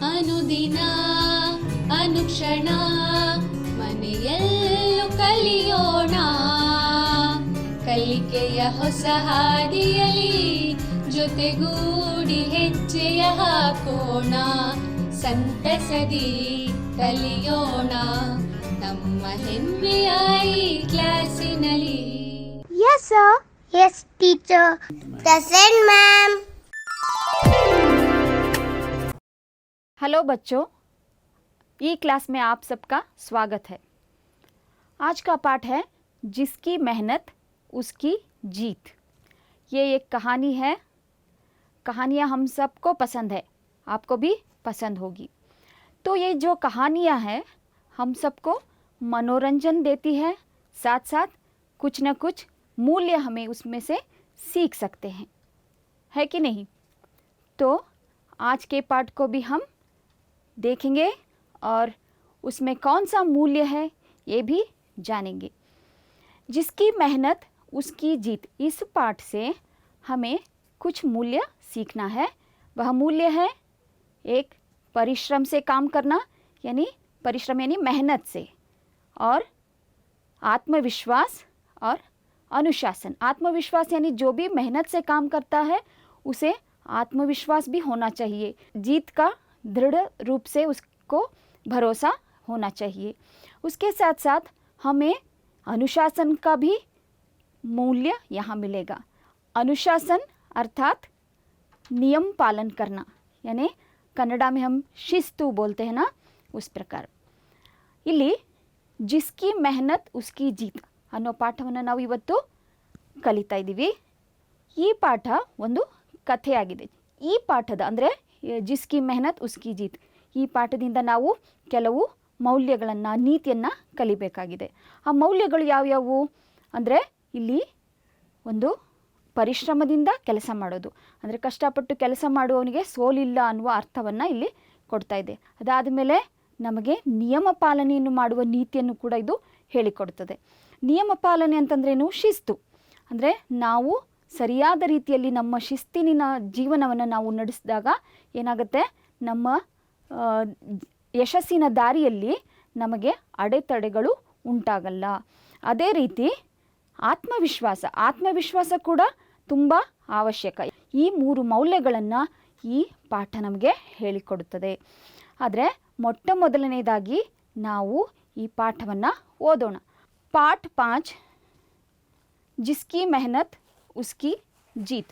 ಅನುದಿನ ಅನುಕ್ಷಣ ಮನೆಯಲ್ಲೂ ಕಲಿಯೋಣ, ಕಲಿಕೆಯ ಹೊಸ ಹಾದಿಯಲಿ ಜೊತೆಗೂಡಿ ಹೆಜ್ಜೆಯ ಹಾಕೋಣ, ಸಂತಸದಿ ಕಲಿಯೋಣ ನಮ್ಮ ಹೆಮ್ಮೆಯ ಈ ಕ್ಲಾಸಿನಲ್ಲಿ. Yes sir. Yes teacher. Present ma'am. Hello बच्चों, ई क्लास में आप सबका स्वागत है। आज का पाठ है जिसकी मेहनत उसकी जीत। ये एक कहानी है। कहानियाँ हम सबको पसंद है, आपको भी पसंद होगी। तो ये जो कहानियाँ हैं हम सबको मनोरंजन देती है, साथ साथ कुछ न कुछ मूल्य हमें उसमें से सीख सकते हैं, है कि नहीं? तो आज के पाठ को भी हम देखेंगे और उसमें कौन सा मूल्य है ये भी जानेंगे। जिसकी मेहनत उसकी जीत, इस पाठ से हमें कुछ मूल्य सीखना है। वह मूल्य है एक परिश्रम से काम करना, यानी परिश्रम यानी मेहनत से, और आत्मविश्वास और अनुशासन। आत्मविश्वास यानी जो भी मेहनत से काम करता है उसे आत्मविश्वास भी होना चाहिए, जीत का दृढ़ रूप से उसको भरोसा होना चाहिए। उसके साथ साथ हमें अनुशासन का भी मूल्य यहाँ मिलेगा। अनुशासन अर्थात नियम पालन करना, यानी कन्नड़ा में हम शिस्तु बोलते हैं ना, उस प्रकार। ಇಲ್ಲಿ ಜಿಸ್ಕಿ ಮೆಹನತ್ ಉಸ್ಕಿ ಜೀತ್ ಅನ್ನೋ ಪಾಠವನ್ನು ನಾವು ಇವತ್ತು ಕಲಿತಾ ಇದ್ದೀವಿ. ಈ ಪಾಠ ಒಂದು ಕಥೆಯಾಗಿದೆ. ಈ ಪಾಠದ ಅಂದರೆ ಜಿಸ್ಕಿ ಮೆಹನತ್ ಉಸ್ಕಿ ಜೀತ್, ಈ ಪಾಠದಿಂದ ನಾವು ಕೆಲವು ಮೌಲ್ಯಗಳನ್ನು, ನೀತಿಯನ್ನು ಕಲಿಬೇಕಾಗಿದೆ. ಆ ಮೌಲ್ಯಗಳು ಯಾವ್ಯಾವು ಅಂದರೆ, ಇಲ್ಲಿ ಒಂದು ಪರಿಶ್ರಮದಿಂದ ಕೆಲಸ ಮಾಡೋದು, ಅಂದರೆ ಕಷ್ಟಪಟ್ಟು ಕೆಲಸ ಮಾಡುವವನಿಗೆ ಸೋಲಿಲ್ಲ ಅನ್ನುವ ಅರ್ಥವನ್ನು ಇಲ್ಲಿ ಕೊಡ್ತಾ ಇದೆ. ಅದಾದ ಮೇಲೆ ನಮಗೆ ನಿಯಮ ಪಾಲನೆಯನ್ನು ಮಾಡುವ ನೀತಿಯನ್ನು ಕೂಡ ಇದು ಹೇಳಿಕೊಡ್ತದೆ. ನಿಯಮ ಪಾಲನೆ ಅಂತಂದ್ರೇನು? ಶಿಸ್ತು. ಅಂದರೆ ನಾವು ಸರಿಯಾದ ರೀತಿಯಲ್ಲಿ ನಮ್ಮ ಶಿಸ್ತಿನ ಜೀವನವನ್ನು ನಾವು ನಡೆಸಿದಾಗ ಏನಾಗುತ್ತೆ, ನಮ್ಮ ಯಶಸ್ಸಿನ ದಾರಿಯಲ್ಲಿ ನಮಗೆ ಅಡೆತಡೆಗಳು ಉಂಟಾಗಲ್ಲ. ಅದೇ ರೀತಿ ಆತ್ಮವಿಶ್ವಾಸ ಕೂಡ ತುಂಬ ಅವಶ್ಯಕ. ಈ ಮೂರು ಮೌಲ್ಯಗಳನ್ನು ಈ ಪಾಠ ನಮಗೆ ಹೇಳಿಕೊಡುತ್ತದೆ. ಆದರೆ ಮೊಟ್ಟ ಮೊದಲನೇದಾಗಿ ನಾವು ಈ ಪಾಠವನ್ನು ಓದೋಣ. ಪಾಠ 5, जिसकी मेहनत उसकी जीत।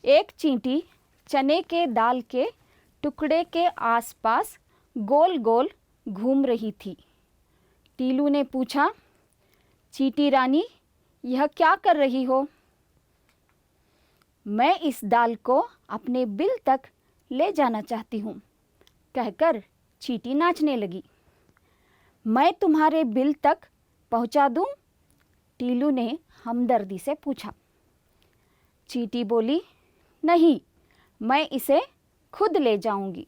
एक चींटी चने के दाल के टुकड़े के आसपास गोल गोल घूम रही थी। टीलू ने पूछा, चींटी रानी, यह क्या कर रही हो? मैं इस दाल को अपने बिल तक ले जाना चाहती हूँ, कहकर चींटी नाचने लगी। मैं तुम्हारे बिल तक पहुँचा दूँ? टीलू ने हमदर्दी से पूछा। चींटी बोली, नहीं, मैं इसे खुद ले जाऊंगी।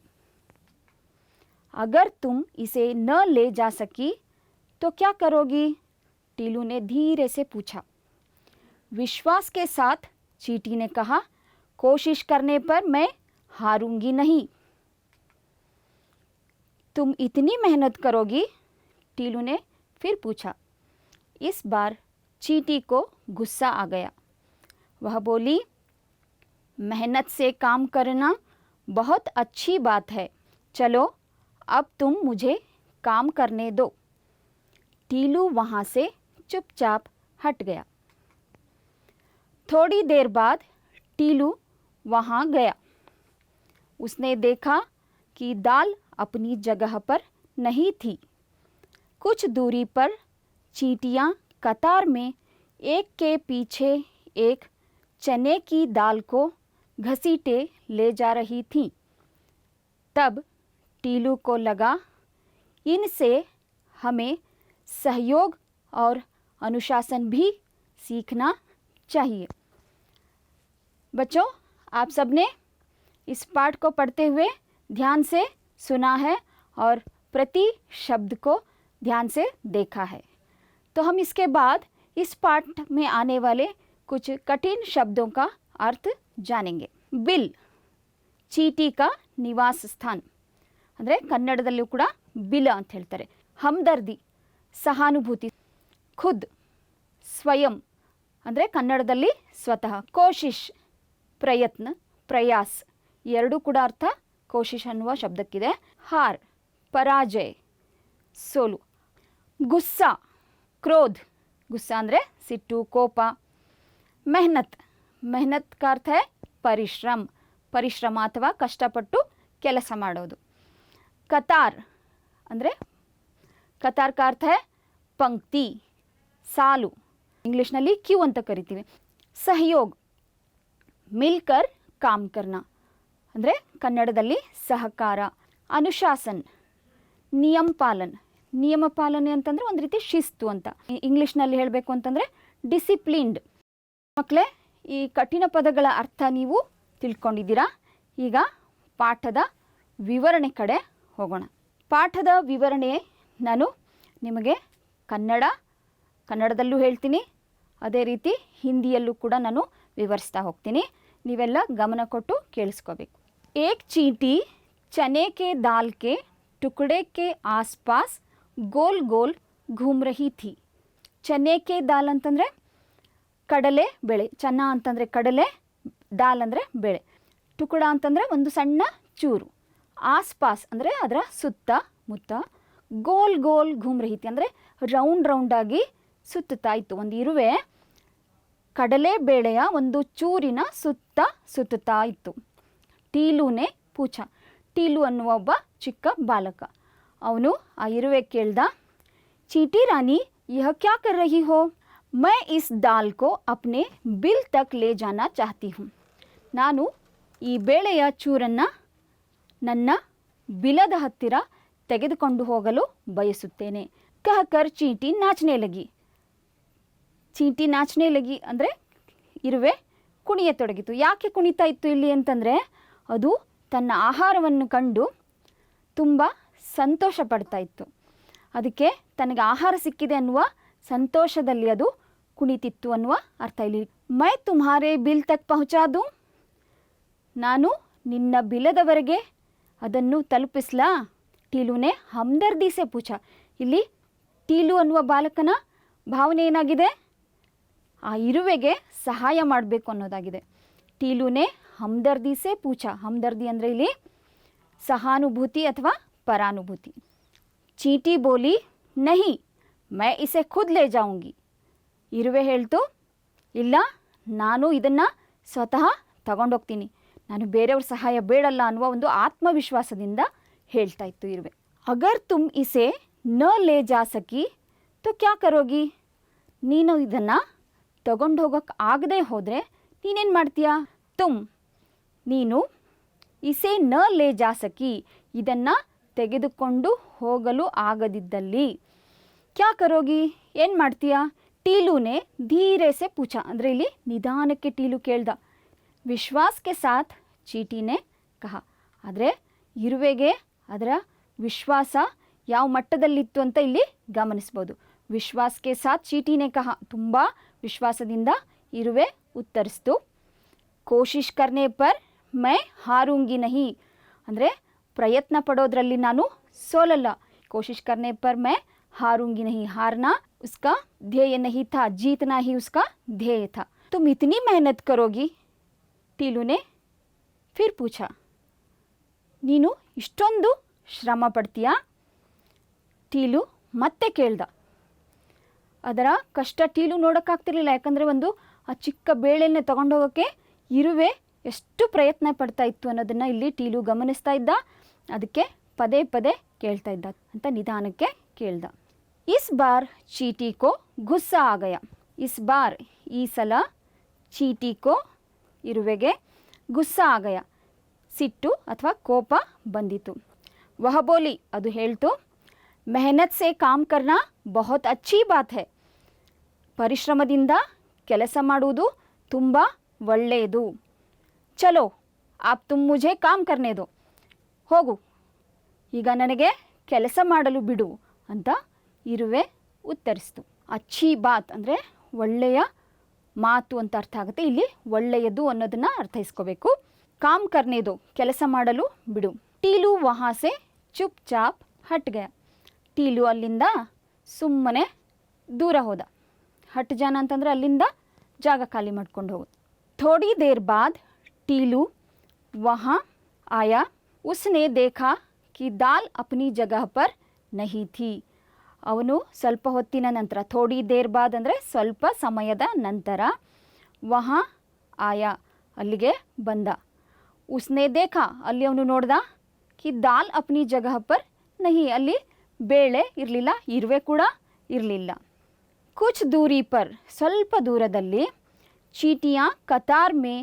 अगर तुम इसे न ले जा सकी तो क्या करोगी? टीलू ने धीरे से पूछा। विश्वास के साथ चींटी ने कहा, कोशिश करने पर मैं हारूंगी नहीं। तुम इतनी मेहनत करोगी? टीलू ने फिर पूछा। इस बार चींटी को गुस्सा आ गया। वह बोली, मेहनत से काम करना बहुत अच्छी बात है, चलो अब तुम मुझे काम करने दो। टीलू वहाँ से चुपचाप हट गया। थोड़ी देर बाद टीलू वहाँ गया। उसने देखा कि दाल अपनी जगह पर नहीं थी। कुछ दूरी पर चींटियाँ कतार में एक के पीछे एक चने की दाल को घसीटे ले जा रही थीं। तब टीलू को लगा, इनसे हमें सहयोग और अनुशासन भी सीखना चाहिए। बच्चों, आप सबने इस पाठ को पढ़ते हुए ध्यान से सुना है और प्रति शब्द को ध्यान से देखा है। तो हम इसके बाद इस पाठ में आने वाले कुछ कठिन शब्दों का अर्थ जानेंगे। बिल, चींटी का निवास स्थान। ಅಂದರೆ ಕನ್ನಡದಲ್ಲೂ ಕೂಡ ಬಿಲ ಅಂತ ಹೇಳ್ತಾರೆ. ಹಮ್ದರ್ದಿ ಸಹಾನುಭೂತಿ. ಖುದ್ ಸ್ವಯಂ ಅಂದರೆ ಕನ್ನಡದಲ್ಲಿ ಸ್ವತಃ. ಕೋಶಿಶ್ ಪ್ರಯತ್ನ, ಪ್ರಯಾಸ್, ಎರಡೂ ಕೂಡ ಅರ್ಥ ಕೋಶಿಶ್ ಅನ್ನುವ ಶಬ್ದಕ್ಕಿದೆ. ಹಾರ್ ಪರಾಜಯ, ಸೋಲು. ಗುಸ್ಸಾ ಕ್ರೋಧ್, ಗುಸ್ಸಾ ಅಂದರೆ ಸಿಟ್ಟು, ಕೋಪ. ಮೆಹನತ್, ಮೆಹನತ್ का अर्थ है ಪರಿಶ್ರಮ, ಪರಿಶ್ರಮ ಅಥವಾ ಕಷ್ಟಪಟ್ಟು ಕೆಲಸ ಮಾಡೋದು. ಕತಾರ್ ಅಂದರೆ ಕತಾರ್ का अर्थ है ಪಂಕ್ತಿ, ಸಾಲು, ಇಂಗ್ಲೀಷ್ನಲ್ಲಿ ಕ್ಯೂ ಅಂತ ಕರಿತೀವಿ. ಸಹಯೋಗ್ ಮಿಲ್ಕರ್ ಕಾಮ್ ಕರ್ನಾ ಅಂದರೆ ಕನ್ನಡದಲ್ಲಿ ಸಹಕಾರ. ಅನುಶಾಸನ್ ನಿಯಮ ಪಾಲನ್, ನಿಯಮ ಪಾಲನೆ ಅಂತಂದರೆ ಒಂದು ರೀತಿ ಶಿಸ್ತು ಅಂತ. ಇಂಗ್ಲೀಷ್ನಲ್ಲಿ ಹೇಳಬೇಕು ಅಂತಂದರೆ ಡಿಸಿಪ್ಲಿನ್ಡ್. ಮಕ್ಕಳೇ, ಈ ಕಠಿಣ ಪದಗಳ ಅರ್ಥ ನೀವು ತಿಳ್ಕೊಂಡಿದ್ದೀರಾ. ಈಗ ಪಾಠದ ವಿವರಣೆ ಕಡೆ ಹೋಗೋಣ. ಪಾಠದ ವಿವರಣೆ ನಾನು ನಿಮಗೆ ಕನ್ನಡದಲ್ಲೂ ಹೇಳ್ತೀನಿ, ಅದೇ ರೀತಿ ಹಿಂದಿಯಲ್ಲೂ ಕೂಡ ನಾನು ವಿವರಿಸ್ತಾ ಹೋಗ್ತೀನಿ. ನೀವೆಲ್ಲ ಗಮನ ಕೊಟ್ಟು ಕೇಳಿಸ್ಕೋಬೇಕು. ಏಕ್ ಚೀಟಿ ಚನೆ ಕೆ ದಾಲ್ ಕೆ ಟುಕಡೆ ಕೆ ಆಸ್ಪಾಸ್ ಗೋಲ್ ಗೋಲ್ ಘೂಮ್ ರಹಿ ಥಿ. ಚನೆ ಕೆ ದಾಲ್ ಅಂತಂದರೆ ಕಡಲೆ ಬೇಳೆ, ಚನ್ನ ಅಂತಂದರೆ ಕಡಲೆ, ದಾಲ್ ಅಂದರೆ ಬೇಳೆ, ಟುಕಡ ಅಂತಂದರೆ ಒಂದು ಸಣ್ಣ ಚೂರು, ಆಸ್ಪಾಸ್ ಅಂದರೆ ಅದರ ಸುತ್ತ ಮುತ್ತ, ಗೋಲ್ ಗೋಲ್ ಘೂಮ್ ರಹಿತಿ ಅಂದರೆ ರೌಂಡಾಗಿ ಸುತ್ತುತ್ತಾ ಇತ್ತು. ಒಂದು ಇರುವೆ ಕಡಲೆ ಬೇಳೆಯ ಒಂದು ಚೂರಿನ ಸುತ್ತ ಸುತ್ತುತ್ತಾ ಇತ್ತು. ಟೀಲೂನೇ ಪೂಛ, ಟೀಲು ಅನ್ನುವ ಒಬ್ಬ ಚಿಕ್ಕ ಬಾಲಕ. ಅವನು ಆ ಇರುವೆ ಕೇಳ್ದ, ಚೀಟಿ ರಾಣಿ ಯಹ ಕ್ಯಾ ಕರ್ ರಹಿ ಹೋ? My is dal co ಅಪ್ನೆ bill ತಕ್ ಲೇ ಜಾನಾ ಚಾಹತಿ ಹೂಂ. ನಾನು ಈ ಬೇಳೆಯ ಚೂರನ್ನು ನನ್ನ ಬಿಲದ ಹತ್ತಿರ ತೆಗೆದುಕೊಂಡು ಹೋಗಲು ಬಯಸುತ್ತೇನೆ. ಕಹ ಕರ್ ಚೀಟಿ ನಾಚನೆ ಲಗಿ. ಚೀಟಿ ನಾಚನೆ ಲಗಿ ಅಂದರೆ ಇರುವೆ ಕುಣಿಯತೊಡಗಿತು. ಯಾಕೆ ಕುಣಿತಾ ಇತ್ತು ಇಲ್ಲಿ ಅಂತಂದರೆ, ಅದು ತನ್ನ ಆಹಾರವನ್ನು ಕಂಡು ತುಂಬ ಸಂತೋಷ ಪಡ್ತಾ ಇತ್ತು. ಅದಕ್ಕೆ ತನಗೆ ಆಹಾರ ಸಿಕ್ಕಿದೆ ಅನ್ನುವ ಸಂತೋಷದಲ್ಲಿ ಅದು ಕುಣಿತಿತ್ತು ಅನ್ನುವ ಅರ್ಥ ಇಲ್ಲಿ. ಮೈ ತುಮ್ಹಾರೆ ಬಿಲ್ ತಕ್ ಪಹುಂಚಾದು, ನಾನು ನಿನ್ನ ಬಿಲದವರೆಗೆ ಅದನ್ನು ತಲುಪಿಸ್ಲಾ? ಟೀಲುನೇ ಹಮ್ದರ್ದಿ ಸೆ ಪೂಛ. ಇಲ್ಲಿ ಟೀಲು ಅನ್ನುವ ಬಾಲಕನ ಭಾವನೆ ಏನಾಗಿದೆ? ಆ ಇರುವೆಗೆ ಸಹಾಯ ಮಾಡಬೇಕು ಅನ್ನೋದಾಗಿದೆ. ಟೀಲುನೇ ಹಮ್ದರ್ದಿ ಸೆ ಪೂಛ. ಹಮ್ದರ್ದಿ ಅಂದರೆ ಇಲ್ಲಿ ಸಹಾನುಭೂತಿ ಅಥವಾ ಪರಾನುಭೂತಿ. ಚೀಟಿ ಬೋಲಿ ನಹಿ ಮೈ ಇಸೆ ಖುದ್ ಲೇ ಜಾऊंगी. ಇರುವೆ ಹೇಳ್ತು, ಇಲ್ಲ, ನಾನು ಇದನ್ನು ಸ್ವತಃ ತಗೊಂಡೋಗ್ತೀನಿ, ನಾನು ಬೇರೆಯವ್ರ ಸಹಾಯ ಬೇಡಲ್ಲ ಅನ್ನುವ ಒಂದು ಆತ್ಮವಿಶ್ವಾಸದಿಂದ ಹೇಳ್ತಾ ಇತ್ತು ಇರುವೆ. ಅಗರ್ ತುಮ್ ಇಸೆ ನ ಲೇ ಜಾ ಸಕಿ ತೋ ಕ್ಯಾ ಕರೋಗಿ? ನೀನು ಇದನ್ನು ತಗೊಂಡು ಹೋಗೋಕ್ಕೆ ಆಗದೆ ಹೋದರೆ ನೀನೇನು ಮಾಡ್ತೀಯಾ? ತುಮ್ ನೀನು, ಇಸೆ ನ ಲೇ ಜಾ ಸಕಿ ಇದನ್ನು ತೆಗೆದುಕೊಂಡು ಹೋಗಲು ಆಗದಿದ್ದಲ್ಲಿ, ಕ್ಯಾ ಕರೋಗಿ ಏನು ಮಾಡ್ತೀಯಾ? ಟೀಲುನೇ ಧೀರೆ ಸೆ ಪೂಛ ಅಂದರೆ ಇಲ್ಲಿ ನಿಧಾನಕ್ಕೆ ಟೀಲು ಕೇಳ್ದ. ವಿಶ್ವಾಸಕ್ಕೆ ಸಾಥ್ ಚೀಟಿನೇ ಕಹ. ಆದರೆ ಇರುವೆಗೆ ಅದರ ವಿಶ್ವಾಸ ಯಾವ ಮಟ್ಟದಲ್ಲಿತ್ತು ಅಂತ ಇಲ್ಲಿ ಗಮನಿಸ್ಬೋದು. ವಿಶ್ವಾಸಕ್ಕೆ ಸಾಥ್ ಚೀಟಿನೇ ಕಹ, ತುಂಬ ವಿಶ್ವಾಸದಿಂದ ಇರುವೆ ಉತ್ತರಿಸ್ತು. ಕೋಶಿಶ್ ಕರ್ನೆ ಪರ್ ಮೈ ಹಾರೂಂಗಿ ನಹಿ ಅಂದರೆ ಪ್ರಯತ್ನ ಪಡೋದ್ರಲ್ಲಿ ನಾನು ಸೋಲಲ್ಲ. ಕೋಶಿಶ್ ಕರ್ನೆ ಪರ್ ಮೈ हारूंगी नहीं, हारना उसका ध्येय नहीं था, जीतना ही उसका ध्येय था. तुम इतनी मेहनत करोगी? टीलू ने फिर पूछा. ನೀನು ಇಷ್ಟೊಂದು ಶ್ರಮ ಪಡ್ತೀಯಾ? ಟೀಲು ಮತ್ತೆ ಕೇಳ್ದ. ಅದರ ಕಷ್ಟ ಟೀಲು ನೋಡೋಕ್ಕಾಗ್ತಿರ್ಲಿಲ್ಲ. ಯಾಕಂದರೆ ಒಂದು ಆ ಚಿಕ್ಕ ಬೇಳೆನೇ ತಗೊಂಡೋಗೋಕ್ಕೆ ಇರುವೆ ಎಷ್ಟು ಪ್ರಯತ್ನ ಪಡ್ತಾ ಇತ್ತು ಅನ್ನೋದನ್ನು ಇಲ್ಲಿ ಟೀಲು ಗಮನಿಸ್ತಾ ಇದ್ದ. ಅದಕ್ಕೆ ಪದೇ ಪದೇ ಕೇಳ್ತಾ ಇದ್ದ ಅಂತ ನಿಧಾನಕ್ಕೆ ಕೇಳ್ದ. ಇಸ್ ಬಾರ್ ಚೀಟಿ ಕೋ ಗುಸ್ಸಾ ಆ ಗಯಾ. ಇಸ್ ಬಾರ್ ಈ ಸಲ, ಚೀಟಿ ಕೋ ಇರುವೆಗೆ, ಗುಸ್ಸಾ ಆ ಗಯಾ ಸಿಟ್ಟು ಅಥವಾ ಕೋಪ ಬಂದಿತು. ವಹ ಬೋಲಿ ಅದು ಹೇಳ್ತು, ಮೆಹನತ್ ಸೆ ಕಾಮ್ ಕರ್ನಾ ಬಹುತ್ ಅಚ್ಚಿ ಬಾತ್ ಹೈ. ಪರಿಶ್ರಮದಿಂದ ಕೆಲಸ ಮಾಡುವುದು ತುಂಬ ಒಳ್ಳೆಯದು. ಚಲೋ ಆಪ್ ತುಮ್ ಮುझे ಕಾಮ್ ಕರ್ನೆ ದೋ. ಹೋಗು, ಈಗ ನನಗೆ ಕೆಲಸ ಮಾಡಲು ಬಿಡು ಅಂತ ಇರುವೆ ಉತ್ತರಿಸ್ತು. ಅಚ್ಚಿ ಬಾತ್ ಅಂದರೆ ಒಳ್ಳೆಯ ಮಾತು ಅಂತ ಅರ್ಥ ಆಗುತ್ತೆ. ಇಲ್ಲಿ ಒಳ್ಳೆಯದು ಅನ್ನೋದನ್ನು ಅರ್ಥೈಸ್ಕೋಬೇಕು. ಕಾಮ್ ಕರ್ನೆದು ಕೆಲಸ ಮಾಡಲು ಬಿಡು. ಟೀಲು ವಹಾಸೆ ಚುಪ್ಚಾಪ್ ಹಟ್ ಗಯ. ಟೀಲು ಅಲ್ಲಿಂದ ಸುಮ್ಮನೆ ದೂರ ಹೋದ. ಹಟ್ ಜಾನ ಅಂತಂದರೆ ಅಲ್ಲಿಂದ ಜಾಗ ಖಾಲಿ ಮಾಡ್ಕೊಂಡು ಹೋಗೋದು. ಥೋಡಿ ದೇರ್ ಬಾದ್ ಟೀಲು ವಹಾ ಆಯಾ. ಉಸ್ನೆ ದೇಖಾ ಕಿ ದಾಲ್ ಅಪ್ನಿ ಜಗಹ ಪರ್ ನಹಿ ಥಿ. ಅವನು ಸ್ವಲ್ಪ ಹೊತ್ತಿನ ನಂತರ, ಥೋಡಿ ದೇರ್ ಬಾದ್ ಅಂದರೆ ಸ್ವಲ್ಪ ಸಮಯದ ನಂತರ, ವಹಾ ಆಯಾ ಅಲ್ಲಿಗೆ ಬಂದ. ಉಸ್ನೆ ದೇಖಾ ಅಲ್ಲಿ ಅವನು ನೋಡ್ದ, ಕಿ ದಾಲ್ ಅಪ್ನಿ ಜಗಹ ಪರ್ ನಹಿ ಅಲ್ಲಿ ಬೇಳೆ ಇರಲಿಲ್ಲ, ಇರುವೆ ಕೂಡ ಇರಲಿಲ್ಲ. ಕುಚ್ ದೂರಿ ಪರ್ ಸ್ವಲ್ಪ ದೂರದಲ್ಲಿ, ಚೀಟಿಯಾ ಕತಾರ್ ಮೇ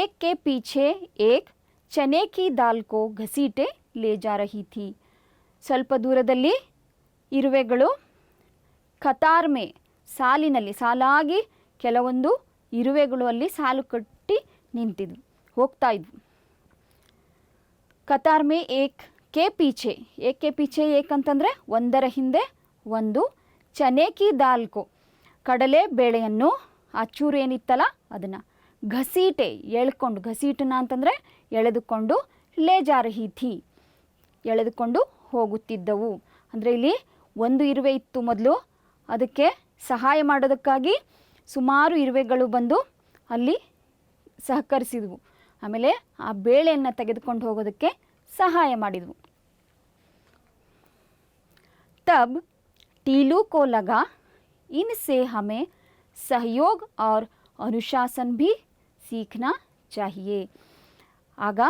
ಏಕ್ ಕೆ ಪೀಛೆ ಏಕ್ ಚನೆ ಕಿ ದಾಲ್ ಕೋ ಘಸೀಟೆ ಲೇ ಜಾ ರಹಿ ಥಿ. ಸ್ವಲ್ಪ ದೂರದಲ್ಲಿ ಇರುವೆಗಳು ಕತಾರ್ ಮೇ ಸಾಲಿನಲ್ಲಿ, ಸಾಲಾಗಿ ಕೆಲವೊಂದು ಇರುವೆಗಳು ಅಲ್ಲಿ ಸಾಲು ಕಟ್ಟಿ ನಿಂತಿದ್ವು, ಹೋಗ್ತಾ ಇದ್ವು. ಕತಾರ್ ಮೇ ಏಕ್ ಕೆ ಪೀಛೆ, ಏಕ್ ಕೆ ಪೀಛೆ ಏಕ್ ಅಂತಂದರೆ ಒಂದರ ಹಿಂದೆ ಒಂದು, ಚನೆ ಕಿ ದಾಲ್ ಕೋ ಕಡಲೆ ಬೇಳೆಯನ್ನು, ಆ ಚೂರು ಏನಿತ್ತಲ್ಲ ಅದನ್ನು, ಘಸೀಟೆ ಎಳ್ಕೊಂಡು, ಘಸೀಟನ ಅಂತಂದರೆ ಎಳೆದುಕೊಂಡು, ಲೇ ಜಾ ರಹಿ ಥಿ ಎಳೆದುಕೊಂಡು ಹೋಗುತ್ತಿದ್ದವು. ಅಂದರೆ ಇಲ್ಲಿ ಒಂದು ಇರುವೆ ಇತ್ತು ಮೊದಲು, ಅದಕ್ಕೆ ಸಹಾಯ ಮಾಡೋದಕ್ಕಾಗಿ ಸುಮಾರು ಇರುವೆಗಳು ಬಂದು ಅಲ್ಲಿ ಸಹಕರಿಸಿದ್ವು. ಆಮೇಲೆ ಆ ಬೇಳೆಯನ್ನು ತೆಗೆದುಕೊಂಡು ಹೋಗೋದಕ್ಕೆ ಸಹಾಯ ಮಾಡಿದ್ವು. तब टीलू को लगा इनसे हमें सहयोग और अनुशासन भी सीखना चाहिए. ಆಗ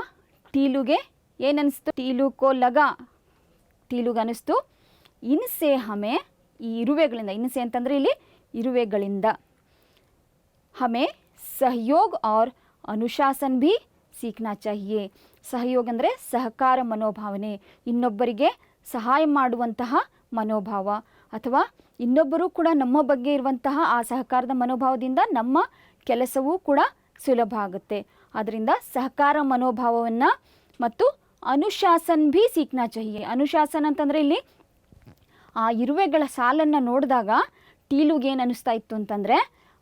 ಟೀಲುಗೆ ಏನನ್ನಿಸ್ತು? ಟೀಲು ಕೋ ಲಗ, ಟೀಲುಗೆ ಅನ್ನಿಸ್ತು, ಇನ್ಸೆ ಹಮೆ ಈ ಇರುವೆಗಳಿಂದ, ಇನ್ಸೆ ಅಂತಂದರೆ ಇಲ್ಲಿ ಇರುವೆಗಳಿಂದ, ಹಮೆ ಸಹಯೋಗ್ ಔರ್ ಅನುಶಾಸನ್ ಭಿ ಸೀಖನಾ ಚಾಹಿಯೆ. ಸಹಯೋಗ ಅಂದರೆ ಸಹಕಾರ ಮನೋಭಾವನೆ, ಇನ್ನೊಬ್ಬರಿಗೆ ಸಹಾಯ ಮಾಡುವಂತಹ ಮನೋಭಾವ, ಅಥವಾ ಇನ್ನೊಬ್ಬರು ಕೂಡ ನಮ್ಮ ಬಗ್ಗೆ ಇರುವಂತಹ ಆ ಸಹಕಾರದ ಮನೋಭಾವದಿಂದ ನಮ್ಮ ಕೆಲಸವೂ ಕೂಡ ಸುಲಭ ಆಗುತ್ತೆ. ಆದ್ದರಿಂದ ಸಹಕಾರ ಮನೋಭಾವವನ್ನು ಮತ್ತು ಅನುಶಾಸನ್ ಭಿ ಸೀಖನಾ ಚಾಹಿಯೆ. ಅನುಶಾಸನ ಅಂತಂದರೆ ಇಲ್ಲಿ ಆ ಇರುವೆಗಳ ಸಾಲನ್ನು ನೋಡಿದಾಗ ಟೀಲುಗೆ ಏನು ಅನ್ನಿಸ್ತಾ ಇತ್ತು ಅಂತಂದರೆ,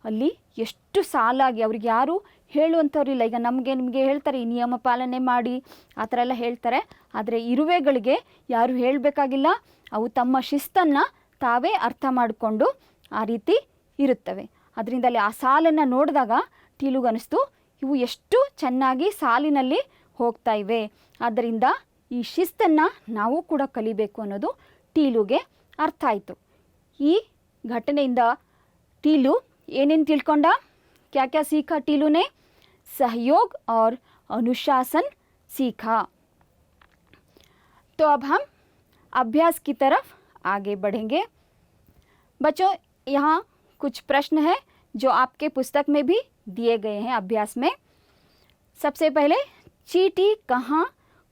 ಅಲ್ಲಿ ಎಷ್ಟು ಸಾಲಾಗಿ, ಅವ್ರಿಗೆ ಯಾರು ಹೇಳುವಂಥವ್ರಿಲ್ಲ. ಈಗ ನಿಮಗೆ ಹೇಳ್ತಾರೆ ಈ ನಿಯಮ ಪಾಲನೆ ಮಾಡಿ ಆ ಥರ ಎಲ್ಲ ಹೇಳ್ತಾರೆ, ಆದರೆ ಇರುವೆಗಳಿಗೆ ಯಾರು ಹೇಳಬೇಕಾಗಿಲ್ಲ, ಅವು ತಮ್ಮ ಶಿಸ್ತನ್ನು ತಾವೇ ಅರ್ಥ ಮಾಡಿಕೊಂಡು ಆ ರೀತಿ ಇರುತ್ತವೆ. ಅದರಿಂದ ಅಲ್ಲಿ ಆ ಸಾಲನ್ನು ನೋಡಿದಾಗ ಟೀಲುಗೆ ಅನ್ನಿಸ್ತು, ಇವು ಎಷ್ಟು ಚೆನ್ನಾಗಿ ಸಾಲಿನಲ್ಲಿ ಹೋಗ್ತಾ ಇವೆ, ಆದ್ದರಿಂದ ಈ ಶಿಸ್ತನ್ನು ನಾವು ಕೂಡ ಕಲಿಬೇಕು ಅನ್ನೋದು ಟೀಲುಗೆ ಅರ್ಥ ಆಯಿತು. ಈ ಘಟನೆಯಿಂದ ಟೀಲು ಏನೇನು ತಿಳ್ಕೊಂಡ? क्या क्या सीखा टीलू ने? सहयोग और अनुशासन सीखा. तो अब हम अभ्यास की तरफ आगे बढ़ेंगे. बच्चों, यहाँ कुछ प्रश्न है जो आपके पुस्तक में भी दिए गए हैं अभ्यास में. सबसे पहले, चींटी कहाँ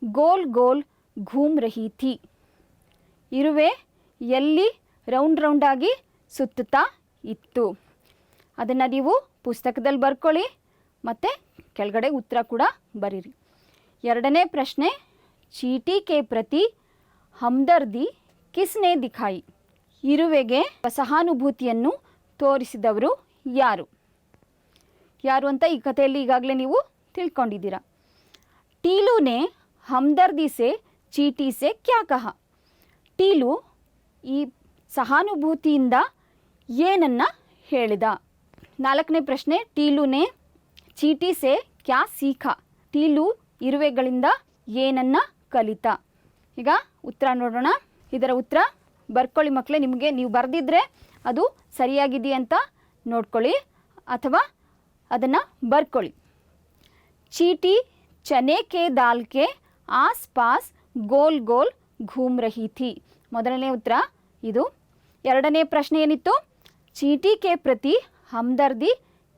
गोल गोल घूम रही थी? इरुवे ಎಲ್ಲಿ ರೌಂಡ್ ರೌಂಡಾಗಿ ಸುತ್ತುತ್ತಾ ಇತ್ತು? ಅದನ್ನು ನೀವು ಪುಸ್ತಕದಲ್ಲಿ ಬರ್ಕೊಳ್ಳಿ ಮತ್ತು ಕೆಳಗಡೆ ಉತ್ತರ ಕೂಡ ಬರೀರಿ. ಎರಡನೇ ಪ್ರಶ್ನೆ, ಚೀಟಿ ಕೆ ಪ್ರತಿ ಹಮ್ದರ್ದಿ ಕಿಸ್ನೆ ದಿಖಾಯಿ? ಇರುವೆಗೆ ಸಹಾನುಭೂತಿಯನ್ನು ತೋರಿಸಿದವರು ಯಾರು? ಯಾರು ಅಂತ ಈ ಕಥೆಯಲ್ಲಿ ಈಗಾಗಲೇ ನೀವು ತಿಳ್ಕೊಂಡಿದ್ದೀರಾ. ಟೀಲೂನೆ ಹಮ್ದರ್ದಿ ಸೆ ಚೀಟಿ ಸೆ ಕ್ಯಾ ಕಹಾ? ಟೀಲು ಈ ಸಹಾನುಭೂತಿಯಿಂದ ಏನನ್ನು ಹೇಳಿದ? ನಾಲ್ಕನೇ ಪ್ರಶ್ನೆ, ಟೀಲೂನೆ ಚೀಟಿ ಸೆ ಕ್ಯಾ ಸೀಖಾ? ಟೀಲು ಇರುವೆಗಳಿಂದ ಏನನ್ನು ಕಲಿತ? ಈಗ ಉತ್ತರ ನೋಡೋಣ. ಇದರ ಉತ್ತರ ಬರ್ಕೊಳ್ಳಿ ಮಕ್ಕಳೇ. ನಿಮಗೆ ನೀವು ಬರೆದಿದ್ರೆ ಅದು ಸರಿಯಾಗಿದೆಯಾ ಅಂತ ನೋಡ್ಕೊಳ್ಳಿ ಅಥವಾ ಅದನ್ನು ಬರ್ಕೊಳ್ಳಿ. ಚೀಟಿ ಚನೆ ಕೆ ದಾಲ್ ಕೆ ಆಸ್ ಪಾಸ್ ಗೋಲ್ ಗೋಲ್ ಘೂಮ್ ರಹಿ ಥಿ. ಮೊದಲನೇ ಉತ್ತರ ಇದು. ಎರಡನೇ ಪ್ರಶ್ನೆ ಏನಿತ್ತು? ಚೀಟಿ ಕೆ ಪ್ರತಿ हमदर्दी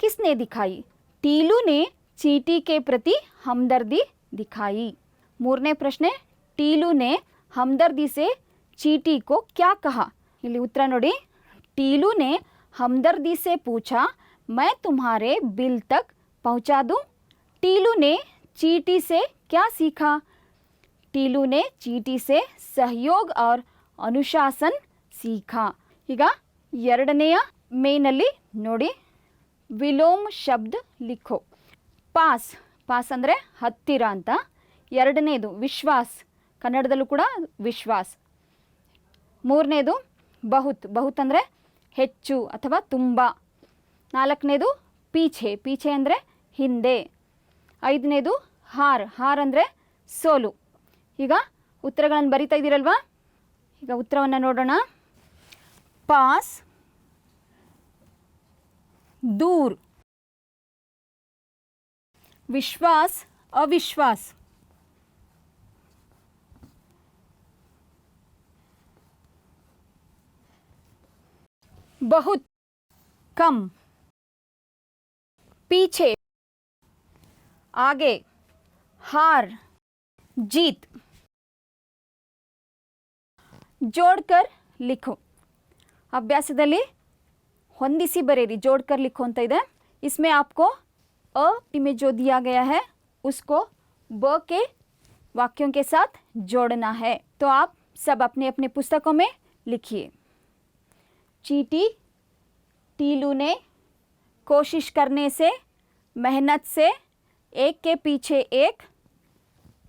किसने दिखाई? टीलू ने चींटी के प्रति हमदर्दी दिखाई. ಮೂರನೇ ಪ್ರಶ್ನೆ, ಟೀಲು ने हमदर्दी से चींटी को क्या कहा? ಇಲ್ಲಿ ಉತ್ತರ ನೋಡಿ. ಟೀಲು ने हमदर्दी से पूछा, मैं तुम्हारे बिल तक पहुंचा दूं? टीलू ने चींटी से क्या सीखा? टीलू ने चींटी से सहयोग और अनुशासन सीखा. ಈಗ ಎರಡನೆಯ ಮೇನಲ್ಲಿ ನೋಡಿ, ವಿಲೋಮ್ ಶಬ್ದ ಲಿಖೋ. ಪಾಸ್, ಪಾಸ್ ಅಂದರೆ ಹತ್ತಿರ ಅಂತ. ಎರಡನೇದು ವಿಶ್ವಾಸ್, ಕನ್ನಡದಲ್ಲೂ ಕೂಡ ವಿಶ್ವಾಸ್. ಮೂರನೇದು ಬಹುತ್, ಬಹುತ್ ಅಂದರೆ ಹೆಚ್ಚು ಅಥವಾ ತುಂಬ. ನಾಲ್ಕನೇದು ಪೀಛೆ, ಪೀಛೆ ಅಂದರೆ ಹಿಂದೆ. ಐದನೇದು ಹಾರ್, ಹಾರ್ ಅಂದರೆ ಸೋಲು. ಈಗ ಉತ್ತರಗಳನ್ನು ಬರಿತಾ ಇದ್ದೀರಲ್ವಾ? ಈಗ ಉತ್ತರವನ್ನು ನೋಡೋಣ. ಪಾಸ್, दूर, विश्वास अविश्वास, बहुत कम, पीछे, आगे, हार, जीत. जोड़कर लिखो. अभ्यासದಲ್ಲಿ ಹೊಂದಿಸಿ बरेरी, जोड़कर लिखो ಅಂತ ಇದೆ. इसमें आपको अ में जो दिया गया है उसको ब के वाक्यों के साथ जोड़ना है. तो आप सब अपने अपने पुस्तकों में लिखिए. चींटी, टीलू ने कोशिश करने से, मेहनत से, एक के पीछे एक.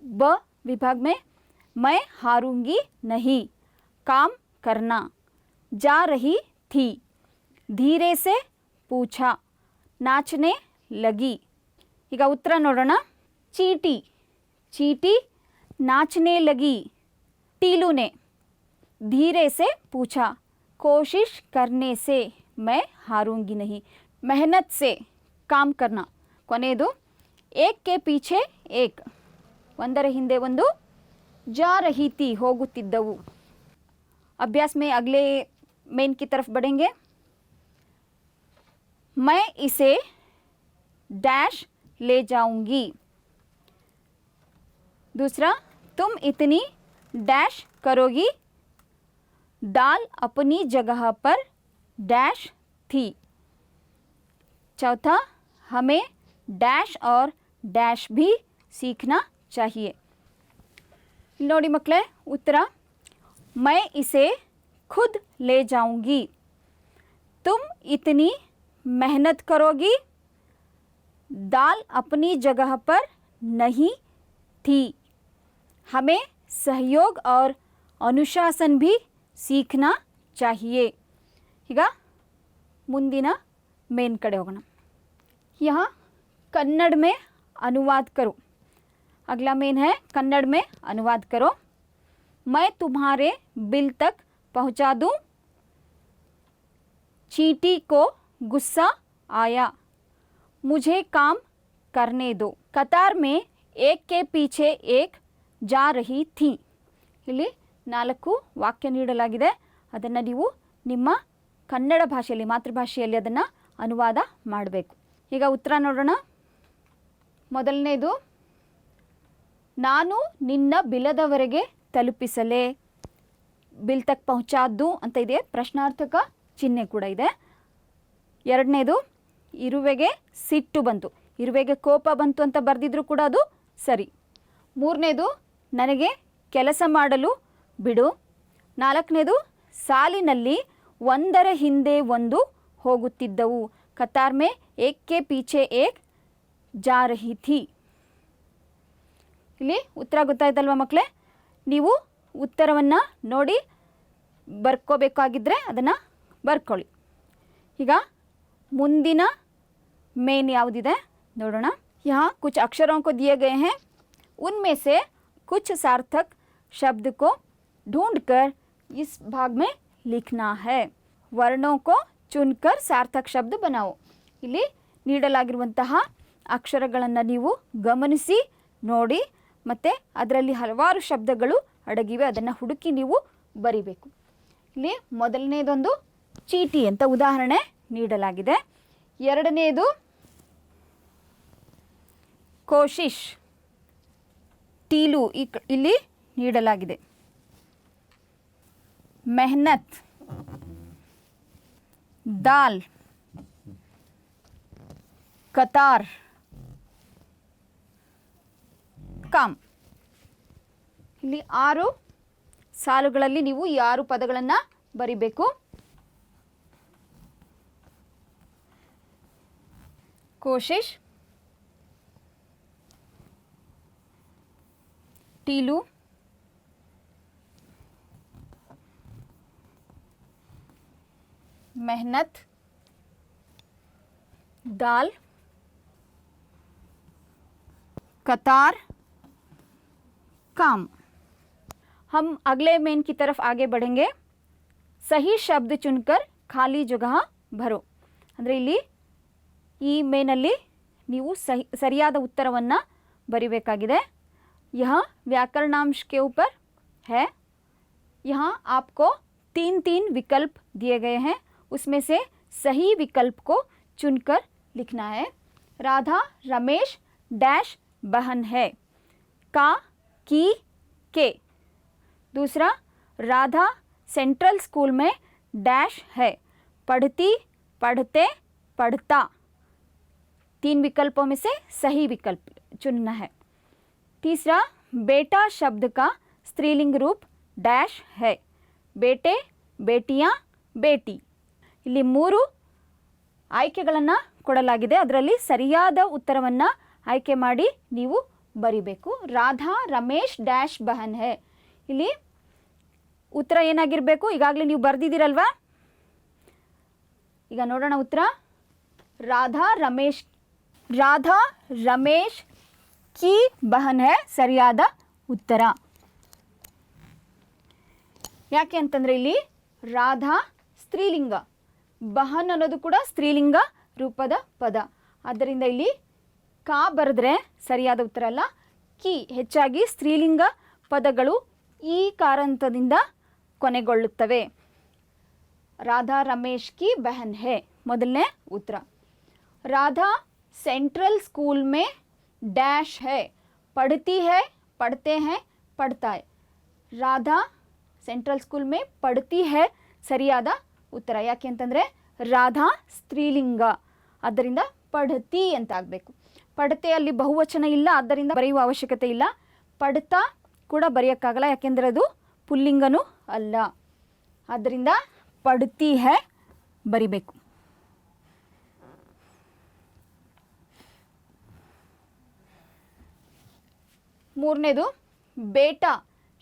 ब विभाग में मैं हारूंगी नहीं, काम करना, जा रही थी, धीरे से पूछा, नाचने लगी. ಈಗ ಉತ್ತರ ನೋಡೋಣ. चींटी, चींटी नाचने लगी. टीलू ने धीरे से पूछा, कोशिश करने से मैं हारूंगी नहीं, मेहनत से, काम करना. ಕೊನೆಯದು एक के पीछे एक, ಒಂದರ ಹಿಂದೆ ಒಂದು, जा रही थी ಹೋಗುತ್ತಿದ್ದವು. अभ्यास में अगले मेन की तरफ बढ़ेंगे. मैं इसे डैश ले जाऊंगी. दूसरा, तुम इतनी डैश करोगी, दाल अपनी जगह पर डैश थी. चौथा, हमें डैश और डैश भी सीखना चाहिए. ನೋಡಿ ಮಕ್ಕಳೇ, ಉತ್ತರ मैं इसे खुद ले जाऊंगी, तुम इतनी मेहनत करोगी, दाल अपनी जगह पर नहीं थी, हमें सहयोग और अनुशासन भी सीखना चाहिए. ಈಗ ಮುಂದಿನ ಮೇನ್ ಕಡೆ ಹೋಗೋಣ. यहाँ कन्नड़ में अनुवाद करो. अगला मेन है कन्नड़ में अनुवाद करो. मैं तुम्हारे बिल तक पहुंचा दूं. चींटी को गुस्सा आया, मुझे काम करने दो. कतार में एक के पीछे एक जा रही थी. ಇಲ್ಲಿ 4 ವಾಕ್ಯ ನೀಡಲಾಗಿದೆ. ಅದನ್ನು ನೀವು ನಿಮ್ಮ ಕನ್ನಡ ಭಾಷೆಯಲ್ಲಿ, ಮಾತೃಭಾಷೆಯಲ್ಲಿ ಅದನ್ನು ಅನುವಾದ ಮಾಡಬೇಕು. ಈಗ ಉತ್ತರ ನೋಡೋಣ. ಮೊದಲನೇದು, ನಾನು ನಿನ್ನ ಬಿಲದವರೆಗೆ ತಲುಪಿಸಲೇ. ಬಿಲ್ ತಕ್ ಪಹುಂಚಾದ್ದು ಅಂತ ಇದೆ, ಪ್ರಶ್ನಾರ್ಥಕ ಚಿಹ್ನೆ ಕೂಡ ಇದೆ. ಎರಡನೇದು, ಇರುವೆಗೆ ಸಿಟ್ಟು ಬಂತು. ಇರುವೆಗೆ ಕೋಪ ಬಂತು ಅಂತ ಬರೆದಿದ್ರು ಕೂಡ ಅದು ಸರಿ. ಮೂರನೇದು, ನನಗೆ ಕೆಲಸ ಮಾಡಲು ಬಿಡು. ನಾಲ್ಕನೇದು, ಸಾಲಿನಲ್ಲಿ ಒಂದರ ಹಿಂದೆ ಒಂದು ಹೋಗುತ್ತಿದ್ದವು. ಕತಾರ್ ಮೇ ಏಕ್ ಕೆ ಪೀಛೆ ಏಕ್ ಜಾ ರಹಿ ಥಿ. ಇಲ್ಲಿ ಉತ್ತರ ಗೊತ್ತಾಯ್ತಲ್ವ ಮಕ್ಕಳೇ? ನೀವು ಉತ್ತರವನ್ನು ನೋಡಿ ಬರ್ಕೋಬೇಕಾಗಿದ್ದರೆ ಅದನ್ನು ಬರ್ಕೊಳ್ಳಿ. ಈಗ ಮುಂದಿನ ಮೇನ್ ಯಾವುದಿದೆ ನೋಡೋಣ. यहाँ कुछ अक्षरों को दिए गए हैं, उनमें से कुछ सार्थक शब्द को ढूंढकर इस भाग में लिखना है. वर्णों को चुनकर सार्थक शब्द बनाओ. ಇಲ್ಲಿ ನೀಡಲಾಗಿರುವಂತಹ ಅಕ್ಷರಗಳನ್ನು ನೀವು ಗಮನಿಸಿ ನೋಡಿ, ಮತ್ತು ಅದರಲ್ಲಿ ಹಲವಾರು ಶಬ್ದಗಳು ಅಡಗಿವೆ, ಅದನ್ನು ಹುಡುಕಿ ನೀವು ಬರಿಬೇಕು. ಇಲ್ಲಿ ಮೊದಲನೇದೊಂದು ಚೀಟಿ ಅಂತ ಉದಾಹರಣೆ ನೀಡಲಾಗಿದೆ. ಎರಡನೆಯದು ಕೋಶಿಶ್, ಟೀಲು ಇಲ್ಲಿ ನೀಡಲಾಗಿದೆ. ಮೆಹನತ್, ದಾಲ್, ಕತಾರ್, ಕಾಮ್. ಇಲ್ಲಿ 6 ಸಾಲುಗಳಲ್ಲಿ ನೀವು ಈ 6 ಪದಗಳನ್ನು ಬರಿಬೇಕು. ಕೋಶಿಶ್, टीलू, मेहनत, दाल, कतार, काम। हम अगले मेन की तरफ आगे बढ़ेंगे. सही शब्द चुनकर ಖಾಲಿ ಜಗಹ ಭರೋ. ಅಂದರೆ ಇಲ್ಲಿ ಈ ಮೇನಲ್ಲಿ ನೀವು ಸರಿಯಾದ ಉತ್ತರವನ್ನು ಬರಿಬೇಕಾಗಿದೆ. यह व्याकरणांश के ऊपर है. यहाँ आपको 3 विकल्प दिए गए हैं, उसमें से सही विकल्प को चुनकर लिखना है. राधा रमेश डैश बहन है. का, की, के. दूसरा, राधा सेंट्रल स्कूल में डैश है. पढ़ती, पढ़ते, पढ़ता. 3 विकल्पों में से सही विकल्प चुनना है. तीसरा, बेटा शब्द का स्त्रीलिंग रूप डैश है. बेटे, बेटियां, बेटी. ಇಲ್ಲಿ 3 ಆಯ್ಕೆಗಳನ್ನು ಕೊಡಲಾಗಿದೆ. ಅದರಲ್ಲಿ ಸರಿಯಾದ ಉತ್ತರವನ್ನು ಆಯ್ಕೆ ಮಾಡಿ ನೀವು ಬರಿಬೇಕು. Radha Ramesh dash ಬಹನ್ high. ಇಲ್ಲಿ ಉತ್ತರ ಏನಾಗಿರಬೇಕು? ಈಗಾಗಲೇ ನೀವು ಬರೆದಿದ್ದೀರಲ್ವಾ? ಈಗ ನೋಡೋಣ ಉತ್ತರ. ರಾಧಾ ರಮೇಶ್ ಕಿ ಬಹನ್ ಹೈ ಸರಿಯಾದ ಉತ್ತರ. ಯಾಕೆ ಅಂತಂದರೆ ಇಲ್ಲಿ ರಾಧಾ ಸ್ತ್ರೀಲಿಂಗ, ಬಹನ್ ಅನ್ನೋದು ಕೂಡ ಸ್ತ್ರೀಲಿಂಗ ರೂಪದ ಪದ. ಆದ್ದರಿಂದ ಇಲ್ಲಿ ಕಾ ಬರೆದ್ರೆ ಸರಿಯಾದ ಉತ್ತರ ಅಲ್ಲ. ಕಿ, ಹೆಚ್ಚಾಗಿ ಸ್ತ್ರೀಲಿಂಗ ಪದಗಳು ಈ ಕಾರಂತದಿಂದ ಕೊನೆಗೊಳ್ಳುತ್ತವೆ. ರಾಧಾ ರಮೇಶ್ ಕಿ ಬಹನ್ ಹೈ ಮೊದಲನೇ ಉತ್ತರ. ರಾಧಾ सेंट्रल स्कूल में डैश है. पढ़ती है, पढ़ते हैं, पढ़ता है. ರಾಧಾ ಸೆಂಟ್ರಲ್ ಸ್ಕೂಲ್ ಮೇ ಪಡ್ತಿ ಹೈ ಸರಿಯಾದ ಉತ್ತರ. ಯಾಕೆ ಅಂತಂದರೆ ರಾಧಾ ಸ್ತ್ರೀಲಿಂಗ, ಆದ್ದರಿಂದ ಪಡ್ತಿ ಅಂತ ಆಗಬೇಕು. ಪಡ್ತೆ ಅಲ್ಲಿ ಬಹುವಚನ ಇಲ್ಲ, ಆದ್ದರಿಂದ ಬರೆಯುವ ಅವಶ್ಯಕತೆ ಇಲ್ಲ. ಪಡ್ತಾ ಕೂಡ ಬರೆಯೋಕ್ಕಾಗಲ್ಲ, ಯಾಕೆಂದರೆ ಅದು ಪುಲ್ಲಿಂಗನೂ ಅಲ್ಲ. ಆದ್ದರಿಂದ ಪಡ್ತಿ ಹೈ ಬರಿಬೇಕು. ಮೂರನೇದು, ಬೇಟಾ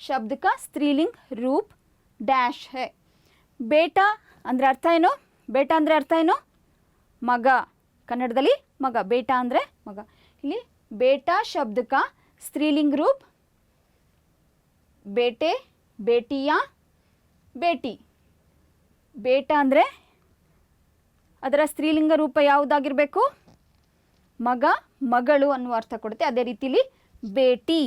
ಶಬ್ದ का स्त्रीलिंग रूप डैश है. ಬೇಟಾ ಅಂದರೆ ಅರ್ಥ ಏನು? ಬೇಟಾ ಅಂದರೆ ಅರ್ಥ ಏನು? ಮಗ. ಕನ್ನಡದಲ್ಲಿ ಮಗ. ಬೇಟಾ ಅಂದರೆ ಮಗ. ಇಲ್ಲಿ ಬೇಟಾ ಶಬ್ದ का स्त्रीलिंग रूप ಬೇಟೆ, ಬೇಟಿಯಾ, ಬೇಟಿ. ಬೇಟಾ ಅಂದರೆ ಅದರ ಸ್ತ್ರೀಲಿಂಗ ರೂಪ ಯಾವುದಾಗಿರಬೇಕು? ಮಗ, ಮಗಳು ಅನ್ನುವ ಅರ್ಥ ಕೊಡುತ್ತೆ. ಅದೇ ರೀತಿಲಿ ಬೇಟಿ.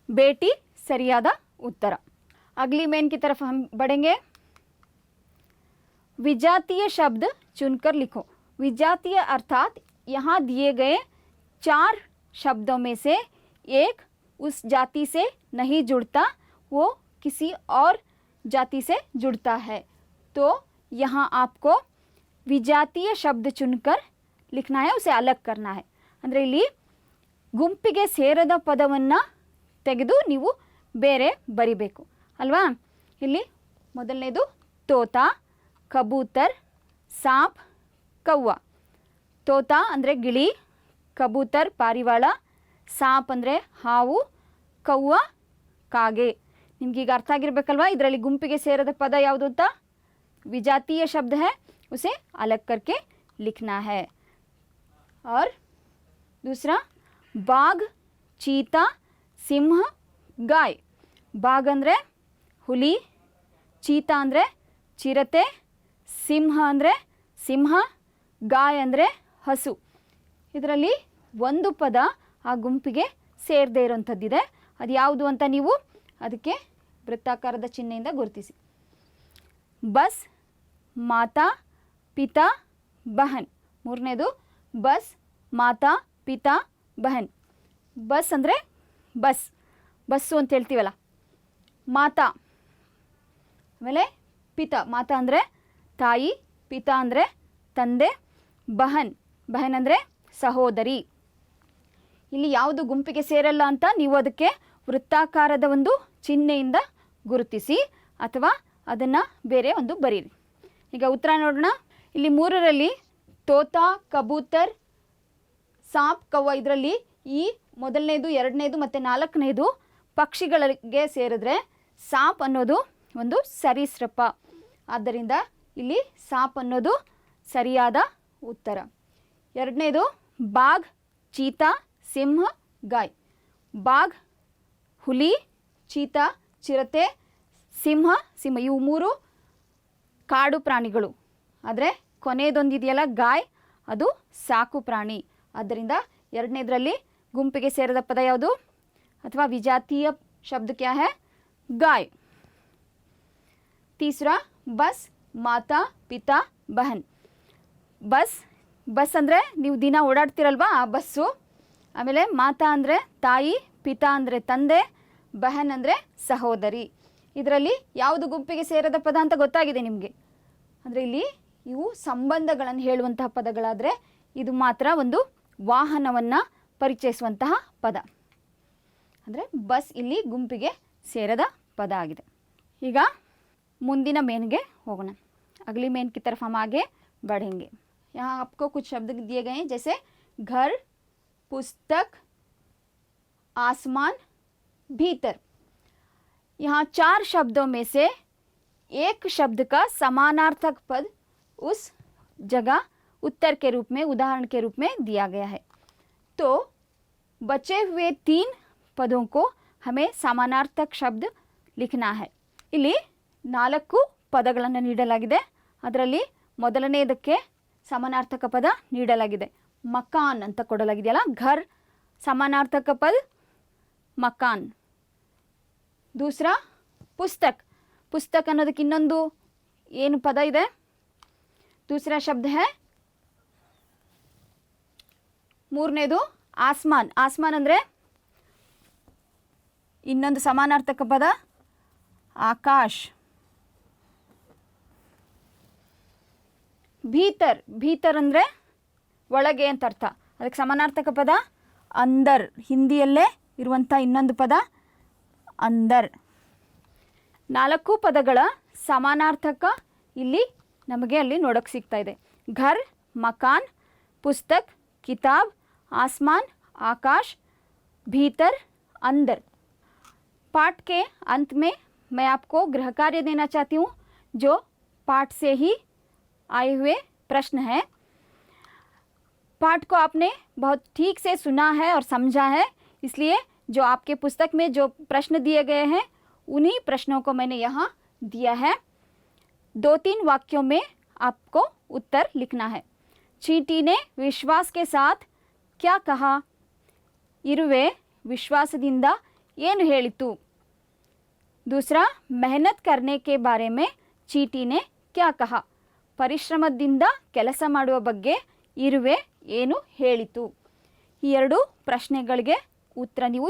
बेटी सरियादा उत्तर. अगली मेन की तरफ हम बढ़ेंगे. विजातीय शब्द चुनकर लिखो. विजातीय अर्थात यहाँ दिए गए 4 शब्दों में से एक उस जाति से नहीं जुड़ता, वो किसी और जाति से जुड़ता है. तो यहाँ आपको विजातीय शब्द चुनकर लिखना है, उसे अलग करना है. ಅಂದರೆ ಇಲ್ಲಿ ಗುಂಪಿಗೆ ಸೇರದ ಪದವನ್ನು ತೆಗೆದು ನೀವು ಬೇರೆ ಬರಿಬೇಕು ಅಲ್ವಾ. ಇಲ್ಲಿ ಮೊದಲನೇದು ತೋತಾ, ಕಬೂತರ್, ಸಾಪ್, ಕವ್ವ. ತೋತಾ ಅಂದರೆ ಗಿಳಿ, ಕಬೂತರ್ ಪಾರಿವಾಳ, ಸಾಪ್ ಅಂದರೆ ಹಾವು, ಕವ್ವ ಕಾಗೆ. ನಿಮಗೀಗ ಅರ್ಥ ಆಗಿರಬೇಕಲ್ವಾ ಇದರಲ್ಲಿ ಗುಂಪಿಗೆ ಸೇರದ ಪದ ಯಾವುದು ಅಂತ. विजातीय शब्द है, उसे अलग करके लिखना है. और दूसरा, बाघ, चीता, सिंह, गाय. बाघ ಅಂದರೆ ಹುಲಿ, ಚೀತಾ ಅಂದರೆ ಚಿರತೆ, ಸಿಂಹ ಅಂದರೆ ಸಿಂಹ, ಗಾಯ ಅಂದರೆ ಹಸು. ಇದರಲ್ಲಿ ಒಂದು ಪದ ಆ ಗುಂಪಿಗೆ ಸೇರದೇ ಇರೋಂಥದ್ದಿದೆ. ಅದು ಯಾವುದು ಅಂತ ನೀವು ಅದಕ್ಕೆ ವೃತ್ತಾಕಾರದ ಚಿಹ್ನೆಯಿಂದ ಗುರುತಿಸಿ. ಬಸ್, ಮಾತಾ, ಪಿತಾ, ಬಹನ್. ಮೂರನೇದು ಬಸ್, ಮಾತಾ, ಪಿತಾ, ಬಹನ್. ಬಸ್ ಅಂದರೆ ಬಸ್, ಬಸ್ಸು ಅಂತ ಹೇಳ್ತೀವಲ್ಲ. ಮಾತಾ, ಆಮೇಲೆ ಪಿತಾ. ಮಾತಾ ಅಂದರೆ ತಾಯಿ, ಪಿತಾ ಅಂದರೆ ತಂದೆ, ಬಹನ್, ಬಹನ್ ಅಂದರೆ ಸಹೋದರಿ. ಇಲ್ಲಿ ಯಾವುದು ಗುಂಪಿಗೆ ಸೇರಲ್ಲ ಅಂತ ನೀವು ಅದಕ್ಕೆ ವೃತ್ತಾಕಾರದ ಒಂದು ಚಿಹ್ನೆಯಿಂದ ಗುರುತಿಸಿ ಅಥವಾ ಅದನ್ನು ಬೇರೆ ಒಂದು ಬರೀರಿ. ಈಗ ಉತ್ತರ ನೋಡೋಣ. ಇಲ್ಲಿ 3ರಲ್ಲಿ ತೋತಾ, ಕಬೂತರ್, ಸಾಪ್, ಕವ್ವ ಇದರಲ್ಲಿ ಈ ಮೊದಲನೇದು, ಎರಡನೇದು ಮತ್ತು 4ನೇದು ಪಕ್ಷಿಗಳಿಗೆ ಸೇರಿದ್ರೆ ಸಾಪ್ ಅನ್ನೋದು ಒಂದು ಸರೀಸೃಪ. ಆದ್ದರಿಂದ ಇಲ್ಲಿ ಸಾಪ್ ಅನ್ನೋದು ಸರಿಯಾದ ಉತ್ತರ. ಎರಡನೇದು ಬಾಘ್, ಚೀತಾ, ಸಿಂಹ, ಗಾಯ್. ಬಾಘ್ ಹುಲಿ, ಚೀತಾ ಚಿರತೆ, ಸಿಂಹ ಇವು 3 ಕಾಡು ಪ್ರಾಣಿಗಳು. ಆದರೆ ಕೊನೆಯದೊಂದಿದೆಯಲ್ಲ ಗಾಯ್, ಅದು ಸಾಕು ಪ್ರಾಣಿ. ಆದ್ದರಿಂದ ಎರಡನೇದರಲ್ಲಿ ಗುಂಪಿಗೆ ಸೇರಿದ ಪದ ಯಾವುದು ಅಥವಾ ವಿಜಾತೀಯ ಶಬ್ದ ಕ್ಯಾ ಹೈ? ಗಾಯ್. ತೀಸರಾ ಬಸ್, ಮಾತಾ, ಪಿತಾ, ಬಹನ್. ಬಸ್ ಅಂದರೆ ನೀವು ದಿನ ಓಡಾಡ್ತಿರಲ್ವಾ ಆ ಬಸ್ಸು. ಆಮೇಲೆ ಮಾತಾ ಅಂದರೆ ತಾಯಿ, ಪಿತಾ ಅಂದರೆ ತಂದೆ, ಬಹನ್ ಅಂದರೆ ಸಹೋದರಿ. ಇದರಲ್ಲಿ ಯಾವುದು ಗುಂಪಿಗೆ ಸೇರದ ಪದ ಅಂತ ಗೊತ್ತಾಗಿದೆ ನಿಮಗೆ. ಅಂದರೆ ಇಲ್ಲಿ ಇವು ಸಂಬಂಧಗಳನ್ನು ಹೇಳುವಂತಹ ಪದಗಳಾದರೆ ಇದು ಮಾತ್ರ ಒಂದು ವಾಹನವನ್ನು ಪರಿಚಯಿಸುವಂತಹ ಪದ. ಅಂದರೆ ಬಸ್ ಇಲ್ಲಿ ಗುಂಪಿಗೆ ಸೇರದ ಪದ ಆಗಿದೆ. ಈಗ ಮುಂದಿನ ಮೇನ್ಗೆ ಹೋಗೋಣ. अगली मेन की तरफ हम आगे बढ़ेंगे. यहाँ आपको कुछ शब्द दिए गए हैं जैसे घर, पुस्तक, आसमान, भीतर. यहाँ 4 शब्दों में से एक शब्द का समानार्थक पद उस जगह उत्तर के रूप में, उदाहरण के रूप में दिया गया है. तो बचे हुए 3 पदों को हमें समानार्थक शब्द लिखना है. ಇಲ್ಲಿ 4 ಪದಗಳನ್ನು ನೀಡಲಾಗಿದೆ. ಅದರಲ್ಲಿ ಮೊದಲನೆಯದಕ್ಕೆ ಸಮಾನಾರ್ಥಕ ಪದ ನೀಡಲಾಗಿದೆ, ಮಕಾನ್ ಅಂತ ಕೊಡಲಾಗಿದೆಯಲ್ಲ. ಘರ್ ಸಮಾನಾರ್ಥಕ ಪದ ಮಕಾನ್. ದೂಸರಾ ಪುಸ್ತಕ್. ಪುಸ್ತಕ್ ಅನ್ನೋದಕ್ಕೆ ಇನ್ನೊಂದು ಏನು ಪದ ಇದೆ? दूसरा शब्द है ಮೂರನೇದು ಆಸ್ಮಾನ್. ಆಸ್ಮಾನ್ ಅಂದರೆ ಇನ್ನೊಂದು ಸಮಾನಾರ್ಥಕ ಪದ ಆಕಾಶ್. ಭೀತರ್ ಅಂದರೆ ಒಳಗೆ ಅಂತ ಅರ್ಥ. ಅದಕ್ಕೆ ಸಮಾನಾರ್ಥಕ ಪದ ಅಂದರ್. ಹಿಂದಿಯಲ್ಲೇ ಇರುವಂಥ ಇನ್ನೊಂದು ಪದ ಅಂದರ್. 4 ಪದಗಳ ಸಮಾನಾರ್ಥಕ ಇಲ್ಲಿ ನಮಗೆ ಅಲ್ಲಿ ನೋಡೋಕ್ಕೆ ಸಿಗ್ತಾ ಇದೆ. ಘರ್, ಮಕಾನ್, ಪುಸ್ತಕ್, किताब, आसमान, आकाश, भीतर, अंदर. पाठ के अंत में मैं आपको गृह कार्य देना चाहती हूँ जो पाठ से ही आए हुए प्रश्न है. पाठ को आपने बहुत ठीक से सुना है और समझा है, इसलिए जो आपके पुस्तक में जो प्रश्न दिए गए हैं उन्हीं प्रश्नों को मैंने यहाँ दिया है. 2-3 वाक्यों में आपको उत्तर लिखना है. चींटी ने विश्वास के साथ क्या कहा? इरुवे विश्वासदिंद ಏನು ಹೇಳಿತು? दूसरा, मेहनत करने के बारे में चींटी ने क्या कहा? ಪರಿಶ್ರಮದಿಂದ ಕೆಲಸ ಮಾಡುವ ಬಗ್ಗೆ ಇರುವೆ ಏನು ಹೇಳಿತು? ಈ 2 ಪ್ರಶ್ನೆಗಳಿಗೆ ಉತ್ತರ ನೀವು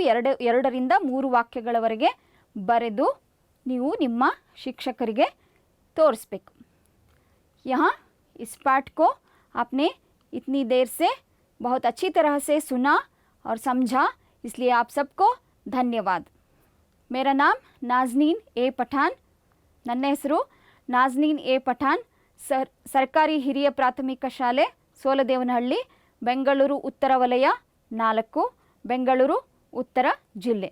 2ರಿಂದ 3 ವಾಕ್ಯಗಳವರೆಗೆ ಬರೆದು ನೀವು ನಿಮ್ಮ ಶಿಕ್ಷಕರಿಗೆ ತೋರಿಸಬೇಕು. यहाँ इस पाठ को आपने इतनी देर से बहुत अच्छी तरह से सुना और समझा, इसलिए आप सबको धन्यवाद. मेरा नाम नाज़नीन ए पठान. ನನ್ನ ಹೆಸರು ನಾಜ್ನೀನ್ ಎ ಪಠಾನ್. ಸರ್ಕಾರಿ ಹಿರಿಯ ಪ್ರಾಥಮಿಕ ಶಾಲೆ ಸೋಲದೇವನಹಳ್ಳಿ, ಬೆಂಗಳೂರು ಉತ್ತರ ವಲಯ 4, ಬೆಂಗಳೂರು ಉತ್ತರ ಜಿಲ್ಲೆ.